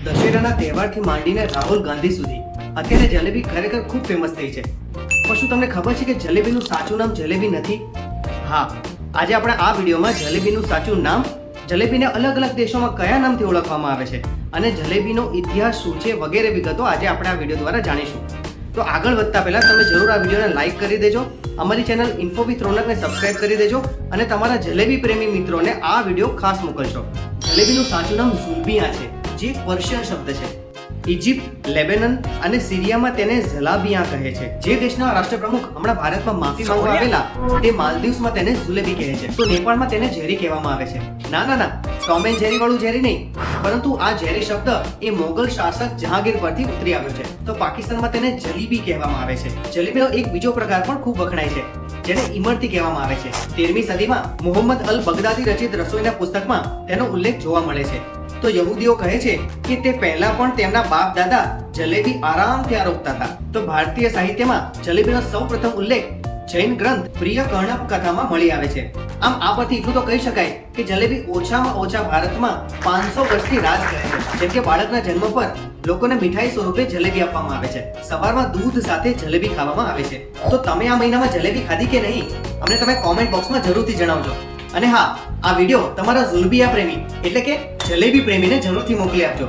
દશેરાના તહેવારથી માંડીને રાહુલ ગાંધી સુધી અત્યારે જલેબી ખરેખર ખૂબ ફેમસ થઈ છે. પણ શું તમને ખબર છે કે જલેબીનું સાચું નામ જલેબી નથી? હા, આજે આપણે આ વિડીયોમાં જલેબીનું સાચું નામ, જલેબીને અલગ અલગ દેશોમાં કયા નામથી ઓળખવામાં આવે છે અને જલેબીનો ઇતિહાસ શું છે વગેરે વિગતો આજે આપણે આ વિડીયો દ્વારા જાણીશું. તો આગળ વધતા પહેલા તમે જરૂર આ વિડીયોને લાઈક કરી દેજો, અમારી ચેનલ ઇન્ફો વિથ રોનકને સબસ્ક્રાઇબ કરી દેજો અને તમારા જલેબી પ્રેમી મિત્રોને આ વિડીયો ખાસ મોકલશો. જલેબીનું સાચું નામ ઝુલ્બિયા છે, જે એક પર્શિયન શબ્દ છે. ઇજિપ્ત, લેબેનન અને સિરિયામાં તેને ઝલાબિયા કહે છે. જે દેશના રાષ્ટ્રપ્રમુખ હમણાં ભારતમાં માફી માંગવા આવેલા તે માલદીવ્સમાં તેને જુલેબી કહે છે. તો નેપાળમાં તેને ઝેરી કહેવામાં આવે છે. ના, ટોમ એન્ડ જેરી વાળું ઝેરી નહીં, પરંતુ આ ઝેરી શબ્દ એ મોગલ શાસક જહાંગીર પરથી ઉતરી આવ્યો છે. તો પાકિસ્તાનમાં તેને જલીબી કહેવામાં આવે છે. જલેબીનો એક બીજો પ્રકાર પણ ખૂબ વખણાય છે, જેને ઇમરતી કહેવામાં આવે છે. 13મી સદીમાં મોહમ્મદ અલ બગદાદી રચિત રસોઈના પુસ્તકમાં તેનો ઉલ્લેખ જોવા મળે છે. તો યહૂદીઓ કહે છે કે તે પહેલા પણ તેમના બાપ દાદા જલેબી આરામથી આરોગતા હતા. તો ભારતીય સાહિત્યમાં જલેબીનો સૌપ્રથમ ઉલ્લેખ જૈન ગ્રંથ પ્રિય કર્ણપ કથામાં મળી આવે છે. આમ આ પરથી એટલું તો કહી શકાય કે જલેબી ઓછામાં ઓછા ભારતમાં 500 વર્ષથી રાજ કરે છે. જેમ કે બાળકના જન્મ પર લોકોને મીઠાઈ સ્વરૂપે જલેબી આપવામાં આવે છે. સવારમાં દૂધ સાથે જલેબી ખાવામાં આવે છે. તો તમે આ મહિનામાં જલેબી ખાધી કે નહીં, અમને તમે કોમેન્ટ બોક્સમાં જરૂરથી જણાવજો. અને હા, આ વિડીયો તમારા ઝુલ્બિયા પ્રેમી એટલે કે જલેબી પ્રેમીને જરૂરથી મોકલી આપજો.